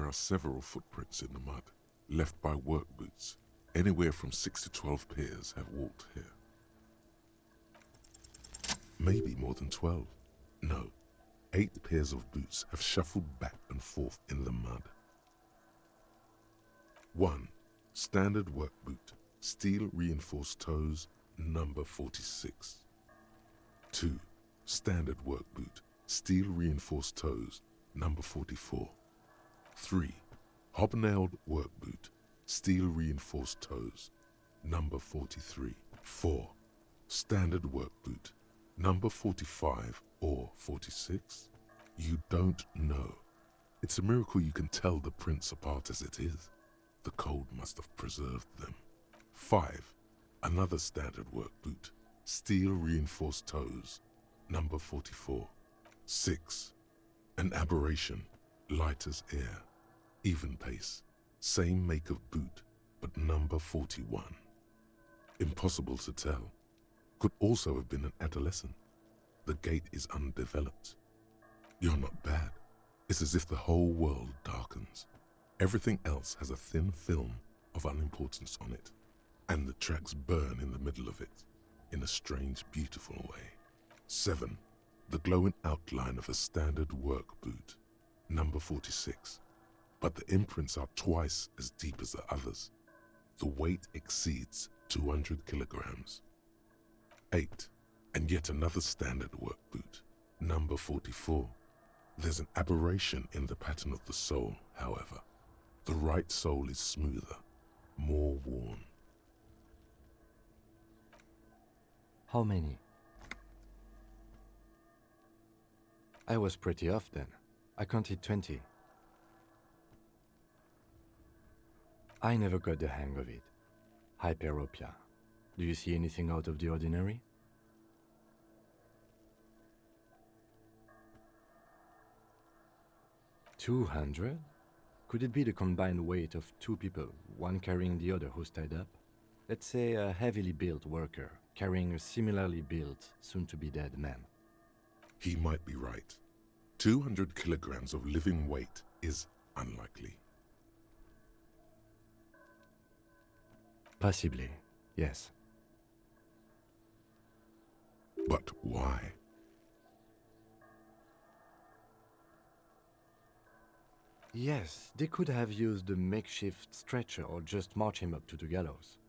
are several footprints in the mud, left by work boots. Anywhere from 6 to 12 pairs have walked here. Maybe more than 12. No, 8 pairs of boots have shuffled back and forth in the mud. 1. Standard work boot, steel reinforced toes, number 46. 2. Standard work boot, steel reinforced toes, number 44. 3. Hobnailed work boot, steel reinforced toes, number 43. 4. Standard work boot, number 45 or 46? You don't know. It's a miracle you can tell the prints apart as it is. The cold must have preserved them. 5. Another standard work boot, steel reinforced toes, number 44. 6. An aberration, light as air, even pace, same make of boot, but number 41. Impossible to tell. Could also have been an adolescent. The gait is undeveloped. You're not bad. It's as if the whole world darkens. Everything else has a thin film of unimportance on it, and the tracks burn in the middle of it, in a strange, beautiful way. 7. The glowing outline of a standard work boot, number 46. But the imprints are twice as deep as the others. The weight exceeds 200 kilograms. 8. And yet another standard work boot, number 44. There's an aberration in the pattern of the sole, however. The right sole is smoother, more worn. How many? I was pretty off then. I counted 20. I never got the hang of it. Hyperopia. Do you see anything out of the ordinary? $200? Could it be the combined weight of 2 people, one carrying the other who's tied up? Let's say a heavily built worker carrying a similarly built, soon-to-be-dead man. He might be right. 200 kilograms of living weight is unlikely. Possibly, yes. But why? Yes, they could have used a makeshift stretcher or just march him up to the gallows.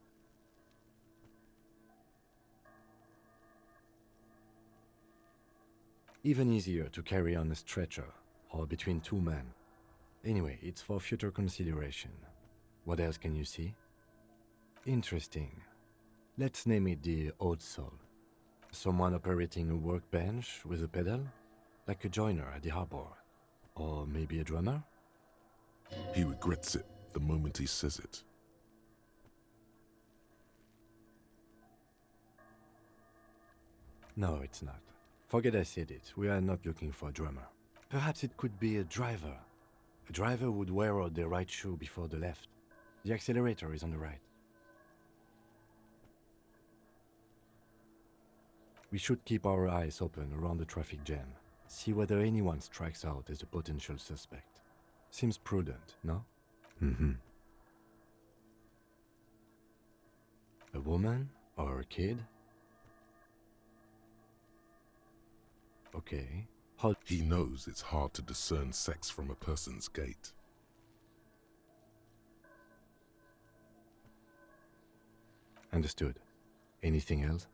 Even easier to carry on a stretcher, or between 2 men. Anyway, it's for future consideration. What else can you see? Interesting. Let's name it the odd soul. Someone operating a workbench with a pedal? Like a joiner at the harbor. Or maybe a drummer? He regrets it the moment he says it. No, it's not. Forget I said it. We are not looking for a drummer. Perhaps it could be a driver. A driver would wear out the right shoe before the left. The accelerator is on the right. We should keep our eyes open around the traffic jam. See whether anyone strikes out as a potential suspect. Seems prudent, no? A woman or a kid? Okay. How? He knows it's hard to discern sex from a person's gait. Understood. Anything else?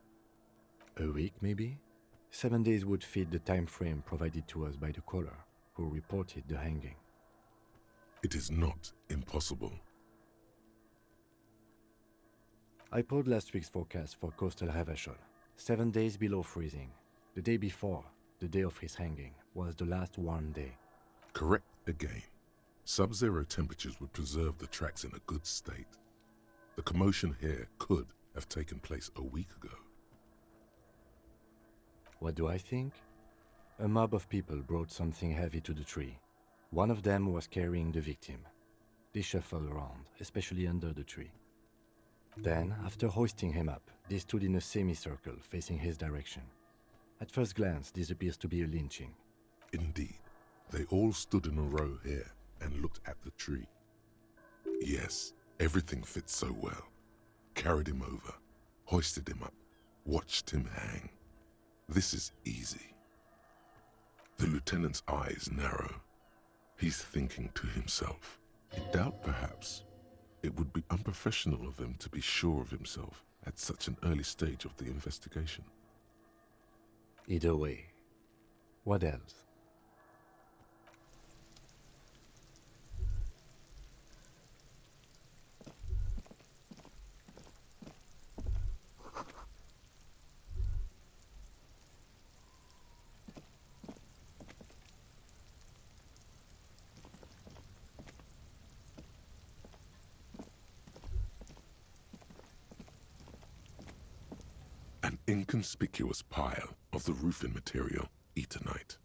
A week, maybe? 7 days would fit the time frame provided to us by the caller, who reported the hanging. It is not impossible. I pulled last week's forecast for coastal Havashol. 7 days below freezing. The day before, the day of his hanging, was the last warm day. Correct again. Sub-zero temperatures would preserve the tracks in a good state. The commotion here could have taken place a week ago. What do I think? A mob of people brought something heavy to the tree. One of them was carrying the victim. They shuffled around, especially under the tree. Then, after hoisting him up, they stood in a semicircle facing his direction. At first glance, this appears to be a lynching. Indeed, they all stood in a row here, and looked at the tree. Yes, everything fit so well. Carried him over, hoisted him up, watched him hang. This is easy. The lieutenant's eyes narrow. He's thinking to himself. I doubt, perhaps, it would be unprofessional of him to be sure of himself at such an early stage of the investigation. Either way, what else? An inconspicuous pile of the roofing material, Eternite.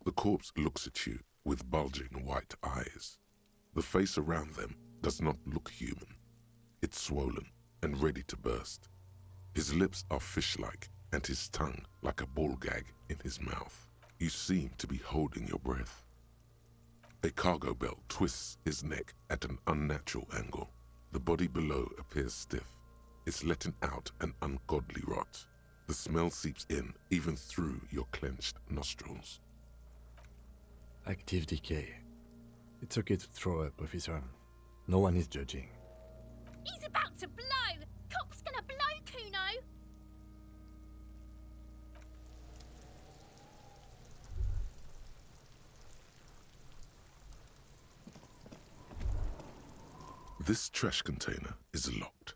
The corpse looks at you with bulging white eyes. The face around them does not look human. It's swollen and ready to burst. His lips are fish-like and his tongue like a ball gag in his mouth. You seem to be holding your breath. A cargo belt twists his neck at an unnatural angle. The body below appears stiff. It's letting out an ungodly rot. The smell seeps in even through your clenched nostrils. Active decay. It's okay to throw up, officer. No one is judging. He's about to blow! Cop's gonna blow, Kuno! This trash container is locked.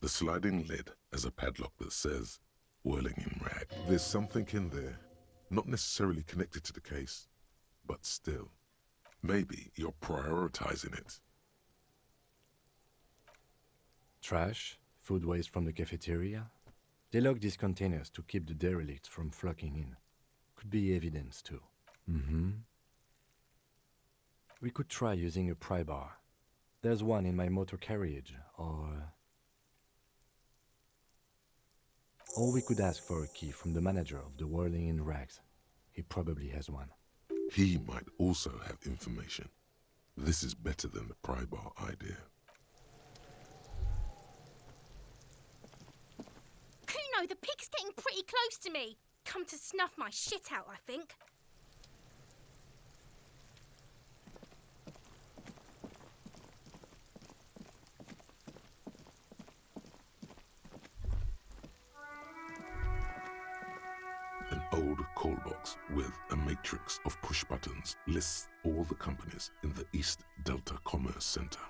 The sliding lid has a padlock that says, "Whirling in rag." There's something in there, not necessarily connected to the case, but still. Maybe you're prioritizing it. Trash, food waste from the cafeteria. They lock these containers to keep the derelicts from flocking in. Could be evidence too. We could try using a pry bar. There's one in my motor carriage, or we could ask for a key from the manager of the Whirling in Rags. He probably has one. He might also have information. This is better than the pry bar idea. Kuno, the pig's getting pretty close to me. Come to snuff my shit out, I think. An old call box with a matrix of push buttons lists all the companies in the East Delta Commerce Center.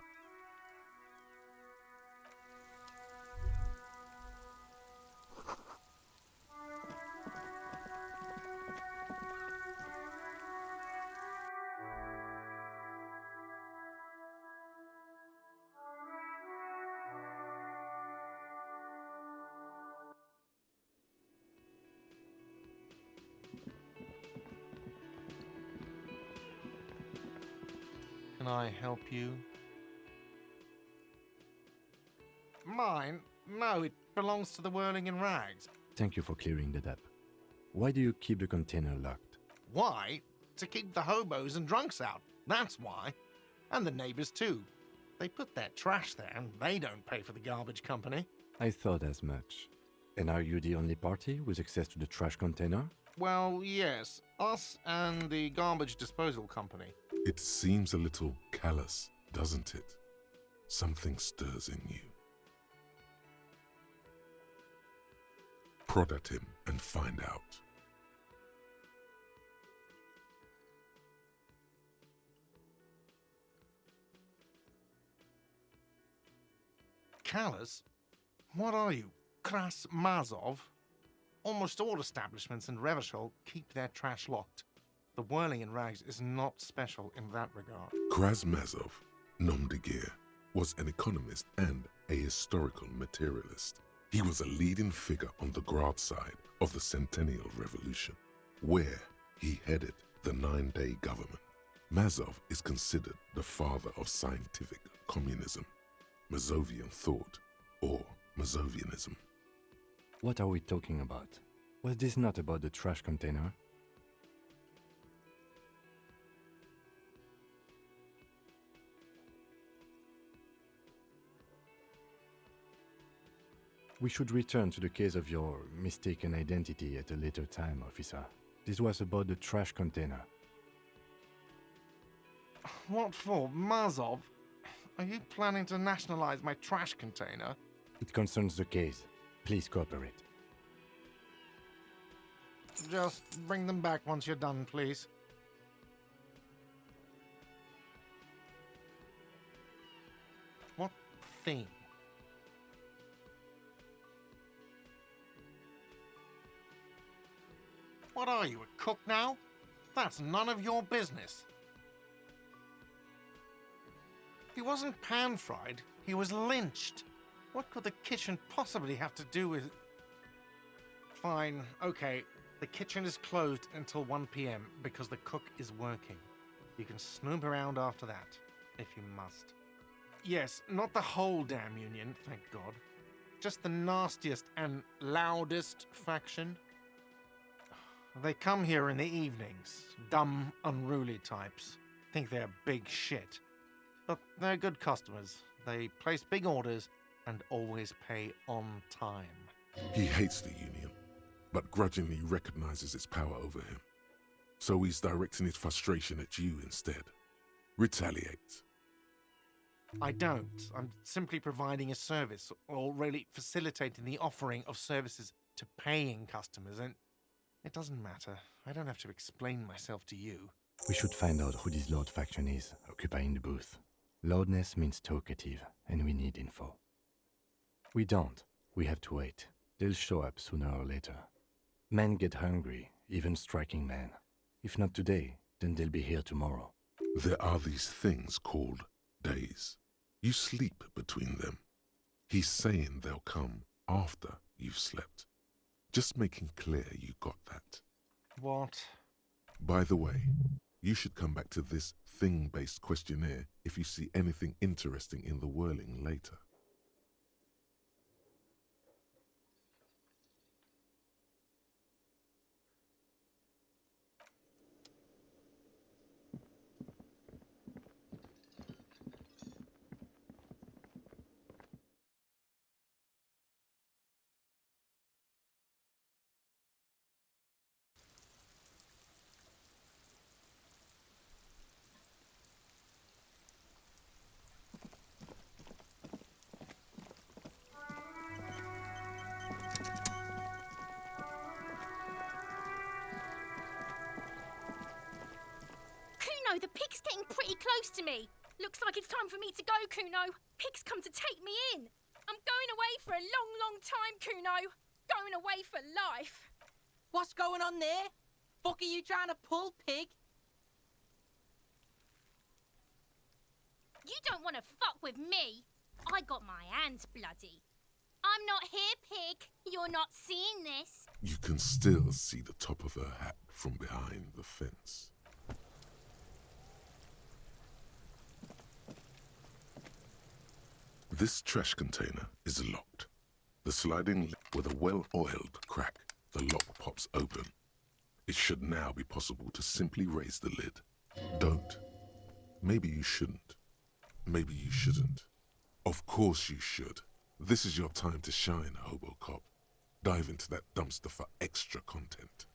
Can I help you? Mine? No, it belongs to the Whirling in Rags. Thank you for clearing that up. Why do you keep the container locked? Why? To keep the hobos and drunks out. That's why. And the neighbors too. They put their trash there and they don't pay for the garbage company. I thought as much. And are you the only party with access to the trash container? Well, yes. Us and the garbage disposal company. It seems a little callous, doesn't it? Something stirs in you. Prod at him and find out. Callous? What are you? Kras Mazov? Almost all establishments in Revachol keep their trash locked. The whirling in rags is not special in that regard. Krasmazov, nom de guerre, was an economist and a historical materialist. He was a leading figure on the Graz side of the Centennial Revolution, where he headed the 9-day government. Mazov is considered the father of scientific communism, Mazovian thought, or Mazovianism. What are we talking about? Was this not about the trash container? We should return to the case of your mistaken identity at a later time, officer. This was about the trash container. What for? Mazov? Are you planning to nationalize my trash container? It concerns the case. Please cooperate. Just bring them back once you're done, please. What thing? What are you, a cook now? That's none of your business. He wasn't pan-fried, he was lynched. What could the kitchen possibly have to do with... Fine, okay. The kitchen is closed until 1 p.m. because the cook is working. You can snoop around after that, if you must. Yes, not the whole damn union, thank God. Just the nastiest and loudest faction. They come here in the evenings. Dumb, unruly types. Think they're big shit. But they're good customers. They place big orders and always pay on time. He hates the Union, but grudgingly recognizes its power over him. So he's directing his frustration at you instead. Retaliate. I don't. I'm simply providing a service, or really facilitating the offering of services to paying customers, and it doesn't matter. I don't have to explain myself to you. We should find out who this Lord faction is, occupying the booth. Loudness means talkative, and we need info. We don't. We have to wait. They'll show up sooner or later. Men get hungry, even striking men. If not today, then they'll be here tomorrow. There are these things called days. You sleep between them. He's saying they'll come after you've slept. Just making clear you got that. What? By the way, you should come back to this thing-based questionnaire if you see anything interesting in the whirling later. Kuno, the pig's getting pretty close to me. Looks like it's time for me to go, Kuno. Pig's come to take me in. I'm going away for a long, long time, Kuno. Going away for life. What's going on there? Fuck are you trying to pull, pig? You don't want to fuck with me. I got my hands bloody. I'm not here, pig. You're not seeing this. You can still see the top of her hat from behind the fence. This trash container is locked. The sliding lid with a well-oiled crack, the lock pops open. It should now be possible to simply raise the lid. Don't. Maybe you shouldn't. Maybe you shouldn't. Of course you should. This is your time to shine, Hobocop. Dive into that dumpster for extra content.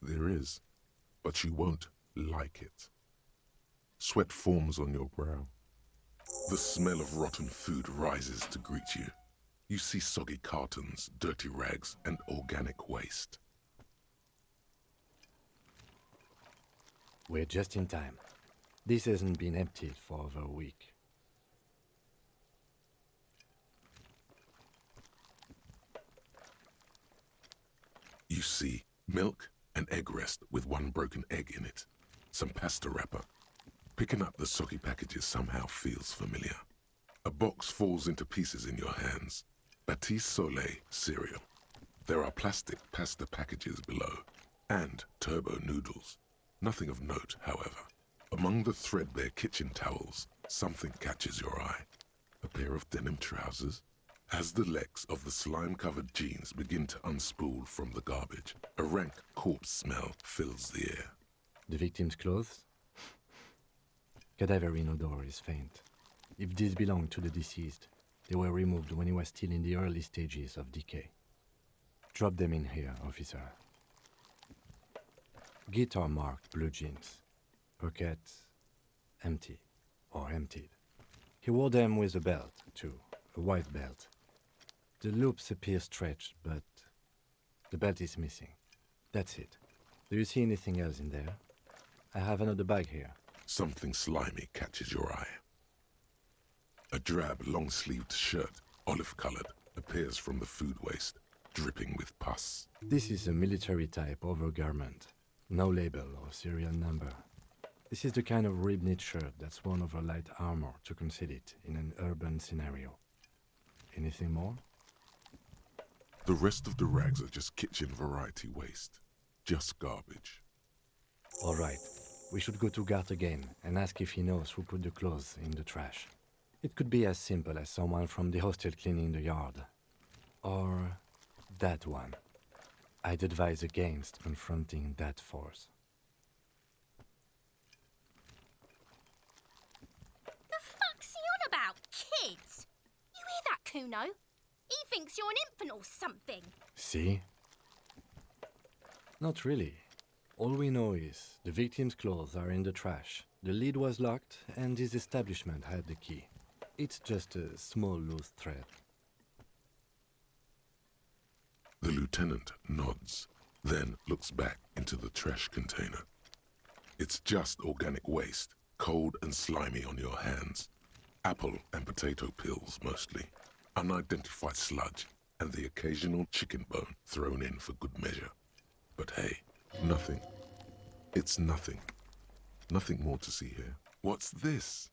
There is, but you won't like it. Sweat forms on your brow. The smell of rotten food rises to greet you. You see soggy cartons, dirty rags, and organic waste. We're just in time. This hasn't been emptied for over a week. You see milk and egg rest with one broken egg in it. Some pasta wrapper. Picking up the soggy packages somehow feels familiar. A box falls into pieces in your hands. Batiste Soleil cereal. There are plastic pasta packages below. And turbo noodles. Nothing of note, however. Among the threadbare kitchen towels, something catches your eye. A pair of denim trousers. As the legs of the slime-covered jeans begin to unspool from the garbage, a rank corpse smell fills the air. The victim's clothes? Cadaverine odor is faint. If these belong to the deceased, they were removed when he was still in the early stages of decay. Drop them in here, officer. Guitar-marked blue jeans. Pockets empty or emptied. He wore them with a belt, too, a white belt. The loops appear stretched, but the belt is missing. That's it. Do you see anything else in there? I have another bag here. Something slimy catches your eye. A drab, long-sleeved shirt, olive-colored, appears from the food waste, dripping with pus. This is a military-type overgarment. No label or serial number. This is the kind of rib-knit shirt that's worn over light armor to conceal it in an urban scenario. Anything more? The rest of the rags are just kitchen variety waste. Just garbage. All right. We should go to Gart again and ask if he knows who put the clothes in the trash. It could be as simple as someone from the hostel cleaning the yard. Or that one. I'd advise against confronting that force. The fuck's he on about, kids? You hear that, Kuno? He thinks you're an infant or something. See? Not really. All we know is the victim's clothes are in the trash. The lid was locked and his establishment had the key. It's just a small loose thread. The lieutenant nods, then looks back into the trash container. It's just organic waste, cold and slimy on your hands. Apple and potato peels, mostly. Unidentified sludge, and the occasional chicken bone thrown in for good measure. But hey, nothing. It's nothing. Nothing more to see here. What's this?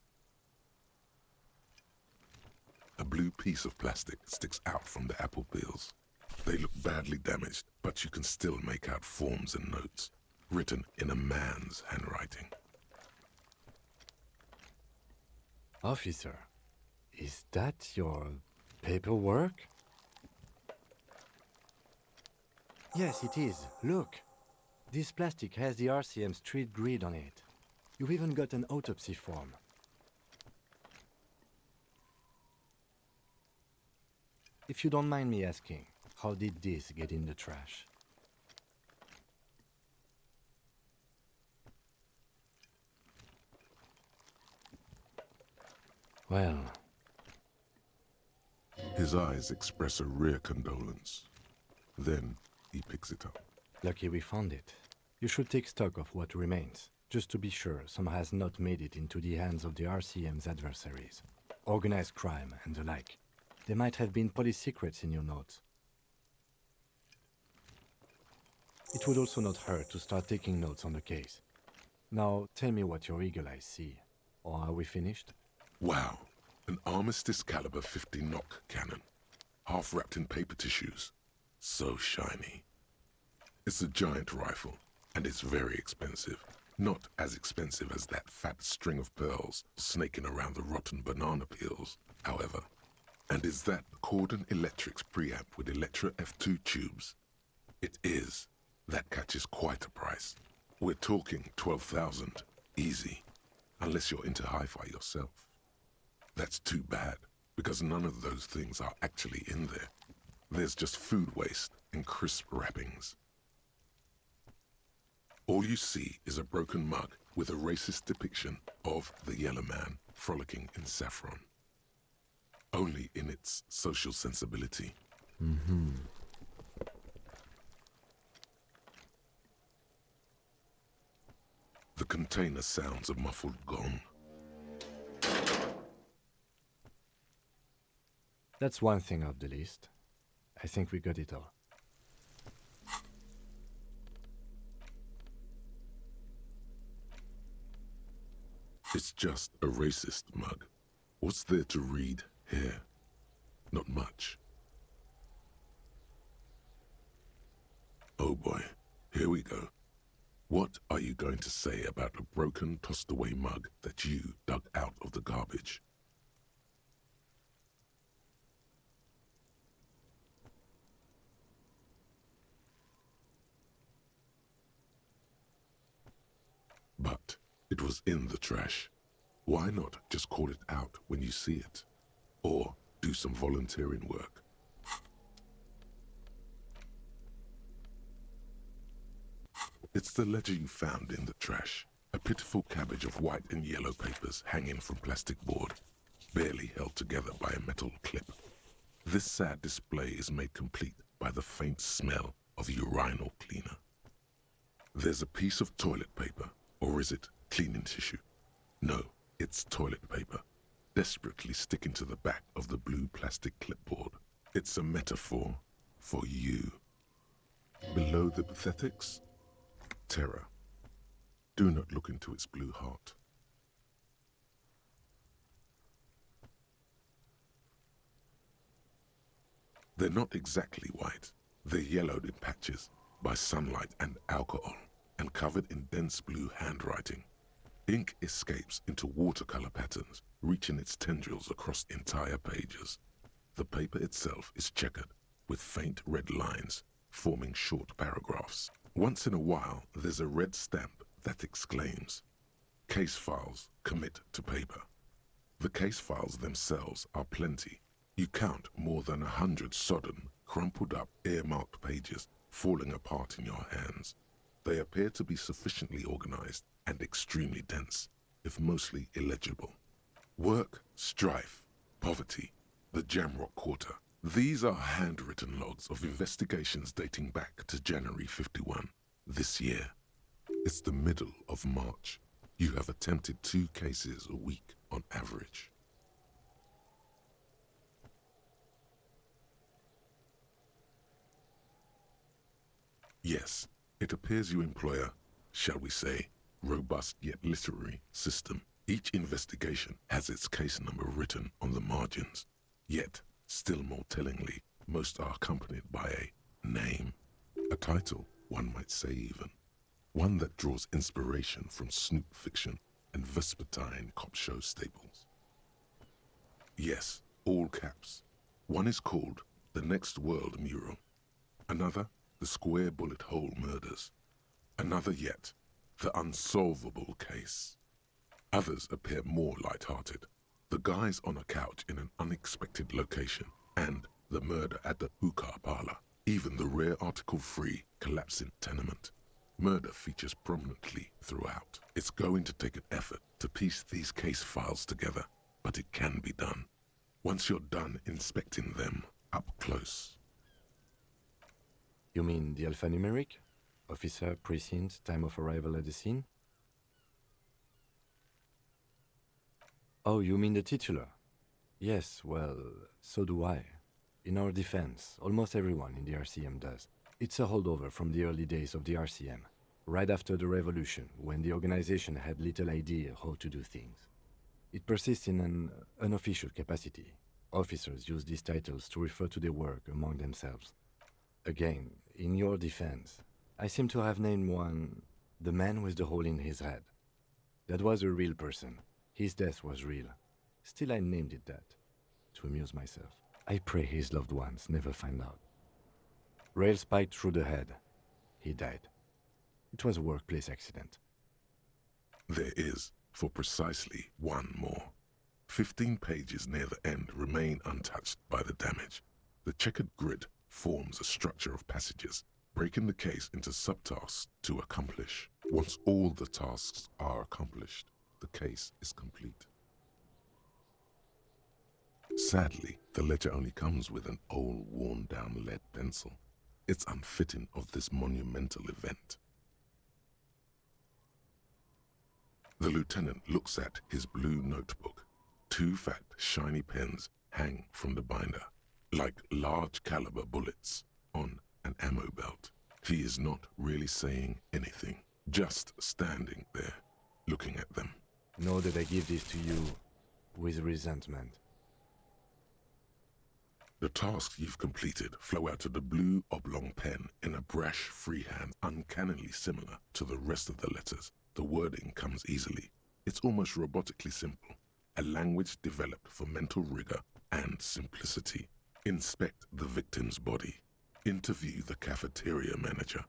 A blue piece of plastic sticks out from the apple peels. They look badly damaged, but you can still make out forms and notes, written in a man's handwriting. Officer, is that your paperwork? Yes, it is. Look. This plastic has the RCM street grid on it. You've even got an autopsy form. If you don't mind me asking, how did this get in the trash? Well, His eyes express a rare condolence. Then he picks it up. lucky we found it. You should take stock of what remains, just to be sure some has not made it into the hands of the RCM's adversaries. Organized crime and the like. There might have been police secrets in your notes. It would also not hurt to start taking notes on the case. Now, tell me what your eagle eyes see. Or are we finished? Wow, an Armistice caliber 50 knock cannon, half wrapped in paper tissues. So shiny. It's a giant rifle, and it's very expensive. Not as expensive as that fat string of pearls snaking around the rotten banana peels, however. And is that Cordon Electric's preamp with Electra F2 tubes? It is. That catches quite a price. We're talking 12,000, easy, unless you're into hi-fi yourself. That's too bad, because none of those things are actually in there. There's just food waste and crisp wrappings. All you see is a broken mug with a racist depiction of the yellow man frolicking in saffron. Only in its social sensibility. The container sounds a muffled gong. That's one thing off the list. I think we got it all. It's just a racist mug. What's there to read here? Not much. Oh boy, here we go. What are you going to say about a broken, tossed-away mug that you dug out of the garbage? But it was in the trash. Why not just call it out when you see it? Or do some volunteering work? It's the ledger you found in the trash. A pitiful cabbage of white and yellow papers hanging from plastic board, barely held together by a metal clip. This sad display is made complete by the faint smell of urinal cleaner. There's a piece of toilet paper, or is it cleaning tissue? No, it's toilet paper, desperately sticking to the back of the blue plastic clipboard. It's a metaphor for you. Below the pathetics, terror. Do not look into its blue heart. They're not exactly white. They're yellowed in patches by sunlight and alcohol, and covered in dense blue handwriting. Ink escapes into watercolor patterns, reaching its tendrils across entire pages. The paper itself is checkered, with faint red lines, forming short paragraphs. Once in a while, there's a red stamp that exclaims, "Case files commit to paper." The case files themselves are plenty. You count more than 100 sodden, crumpled up, earmarked pages falling apart in your hands. They appear to be sufficiently organized and extremely dense, if mostly illegible. Work, strife, poverty, the Jamrock Quarter. These are handwritten logs of investigations dating back to January 51, this year. It's the middle of March. You have attempted 2 cases a week on average. Yes, it appears you employ a, shall we say, robust yet literary system. Each investigation has its case number written on the margins. Yet, still more tellingly, most are accompanied by a name, a title, one might say even. One that draws inspiration from snoop fiction and vespertine cop show staples. Yes, all caps. One is called The Next World Mural. Another, The Square Bullet Hole Murders. Another yet, The Unsolvable Case. Others appear more light-hearted. The Guys on a Couch in an Unexpected Location, and The Murder at the Hookah Parlor. Even the rare article-free Collapsing Tenement. Murder features prominently throughout. It's going to take an effort to piece these case files together, but it can be done. Once you're done inspecting them up close. You mean the alphanumeric? Officer, precinct, time of arrival at the scene? Oh, you mean the titular? Yes, well, so do I. In our defense, almost everyone in the RCM does. It's a holdover from the early days of the RCM, right after the revolution, when the organization had little idea how to do things. It persists in an unofficial capacity. Officers use these titles to refer to their work among themselves. Again, in your defense, I seem to have named one the man with the hole in his head. That was a real person. His death was real. Still, I named it that, to amuse myself. I pray his loved ones never find out. Rail spiked through the head. He died. It was a workplace accident. There is, for precisely one more. 15 pages near the end remain untouched by the damage. The checkered grid forms a structure of passages, breaking the case into subtasks to accomplish. Once all the tasks are accomplished, the case is complete. Sadly, the ledger only comes with an old, worn-down lead pencil. It's unfitting of this monumental event. The lieutenant looks at his blue notebook. 2 fat, shiny pens hang from the binder, like large-caliber bullets on an ammo belt. He is not really saying anything, just standing there, looking at them. Know that I give this to you with resentment. The tasks you've completed flow out of the blue oblong pen in a brash freehand uncannily similar to the rest of the letters. The wording comes easily. It's almost robotically simple. A language developed for mental rigor and simplicity. Inspect the victim's body. Interview the cafeteria manager.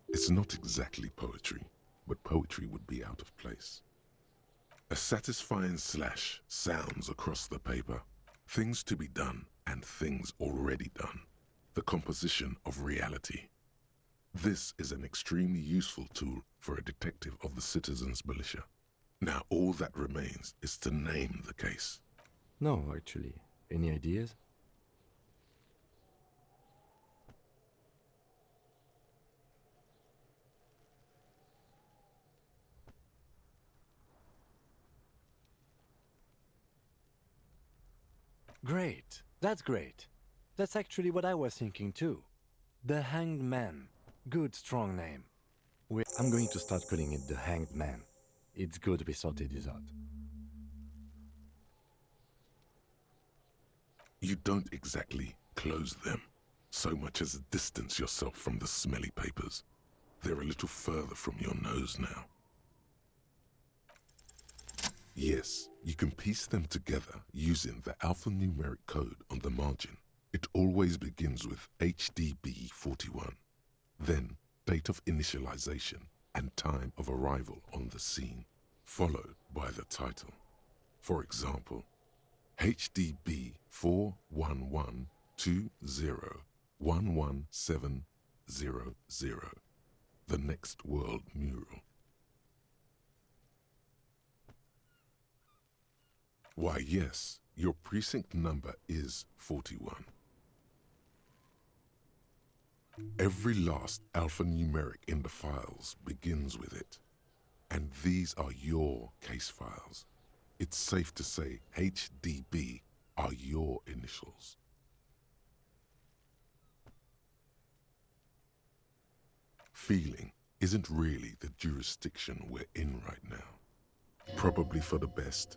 It's not exactly poetry, but poetry would be out of place. A satisfying slash sounds across the paper. Things to be done and things already done. The composition of reality. This is an extremely useful tool for a detective of the citizens' militia. Now all that remains is to name the case. No, actually. Any ideas? Great. That's great. That's actually what I was thinking too. The Hanged Man. Good, strong name. I'm going to start calling it the Hanged Man. It's good we sorted this out. You don't exactly close them, so much as distance yourself from the smelly papers. They're a little further from your nose now. Yes, you can piece them together using the alphanumeric code on the margin. It always begins with HDB 41, then date of initialization and time of arrival on the scene, followed by the title. For example, HDB 41120111700, the Next World Mural. Why, yes, your precinct number is 41. Every last alphanumeric in the files begins with it, and these are your case files. It's safe to say HDB are your initials. Feeling isn't really the jurisdiction we're in right now. Probably for the best,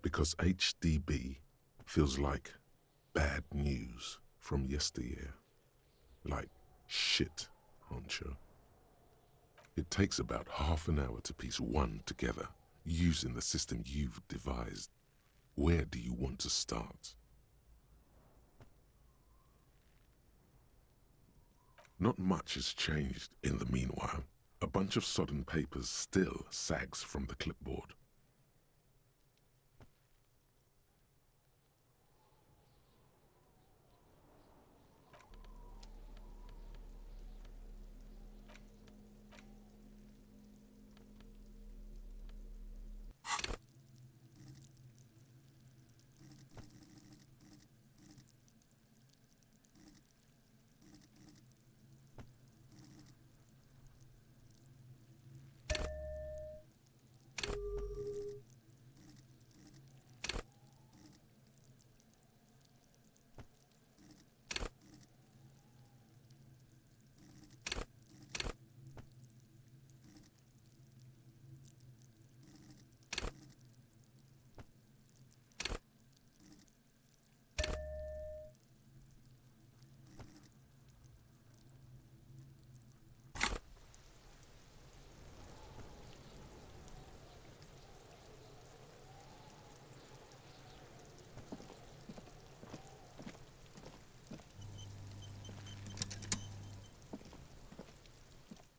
because HDB feels like bad news from yesteryear. Like shit, honcho. It takes about half an hour to piece one together using the system you've devised. Where do you want to start? Not much has changed in the meanwhile. A bunch of sodden papers still sags from the clipboard.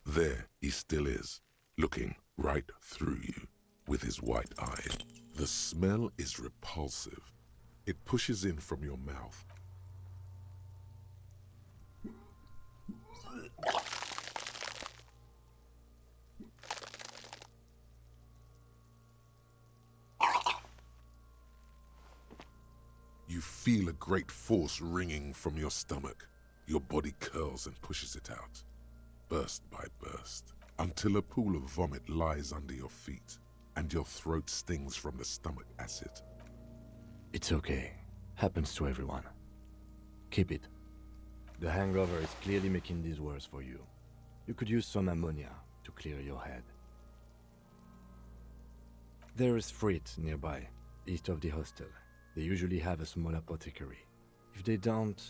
There he still is, looking right through you with his white eyes. The smell is repulsive. It pushes in from your mouth. You feel a great force ringing from your stomach. Your body curls and pushes it out, burst by burst, until a pool of vomit lies under your feet, and your throat stings from the stomach acid. It's okay. Happens to everyone. Keep it. The hangover is clearly making this worse for you. You could use some ammonia to clear your head. There is Frit nearby, east of the hostel. They usually have a small apothecary. If they don't...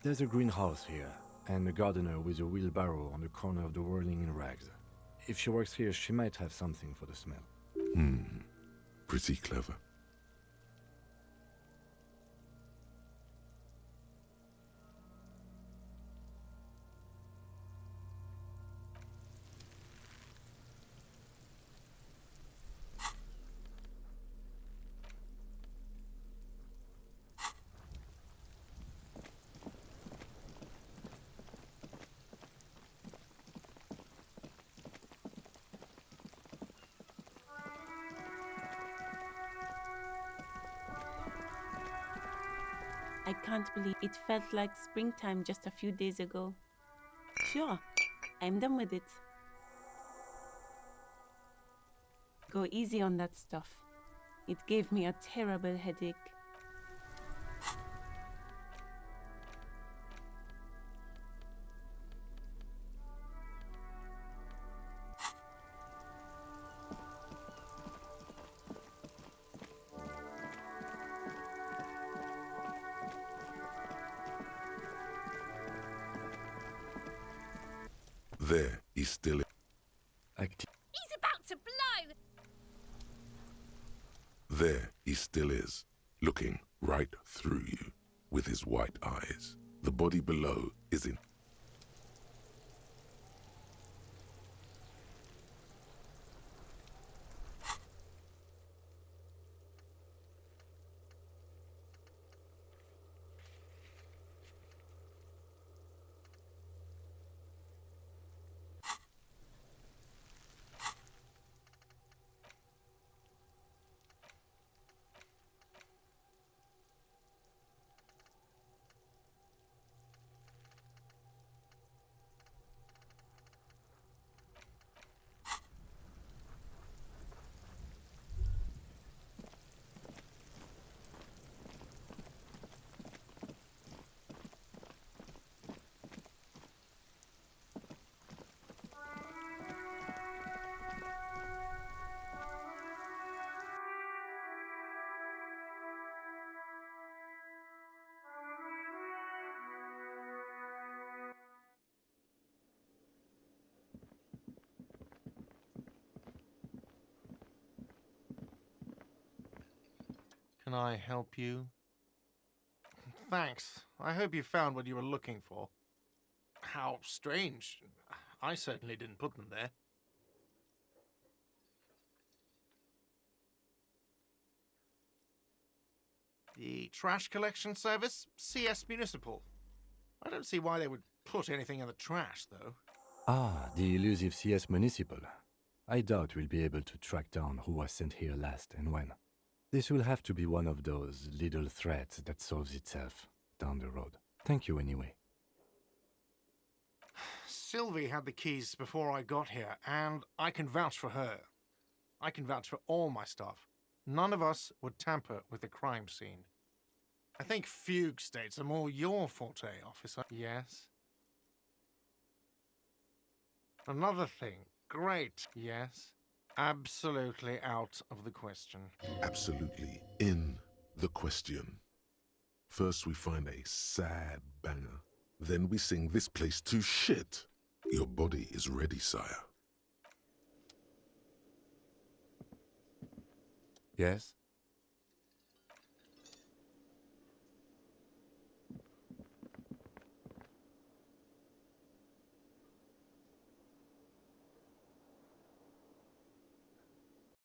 There's a greenhouse here, and a gardener with a wheelbarrow on the corner of the whirling in rags. If she works here, she might have something for the smell. Pretty clever. I can't believe it felt like springtime just a few days ago. Sure, I'm done with it. Go easy on that stuff. It gave me a terrible headache. There, he's still... He's about to blow! There he still is, looking right through you with his white eyes. The body below is in... Can I help you? Thanks. I hope you found what you were looking for. How strange. I certainly didn't put them there. The trash collection service? CS Municipal. I don't see why they would put anything in the trash, though. Ah, the elusive CS Municipal. I doubt we'll be able to track down who was sent here last and when. This will have to be one of those little threats that solves itself down the road. Thank you anyway. Sylvie had the keys before I got here, and I can vouch for her. I can vouch for all my staff. None of us would tamper with the crime scene. I think fugue states are more your forte, officer. Yes? Another thing. Great. Yes? Absolutely out of the question. Absolutely in the question. First we find a sad banger. Then we sing this place to shit. Your body is ready, sire. Yes?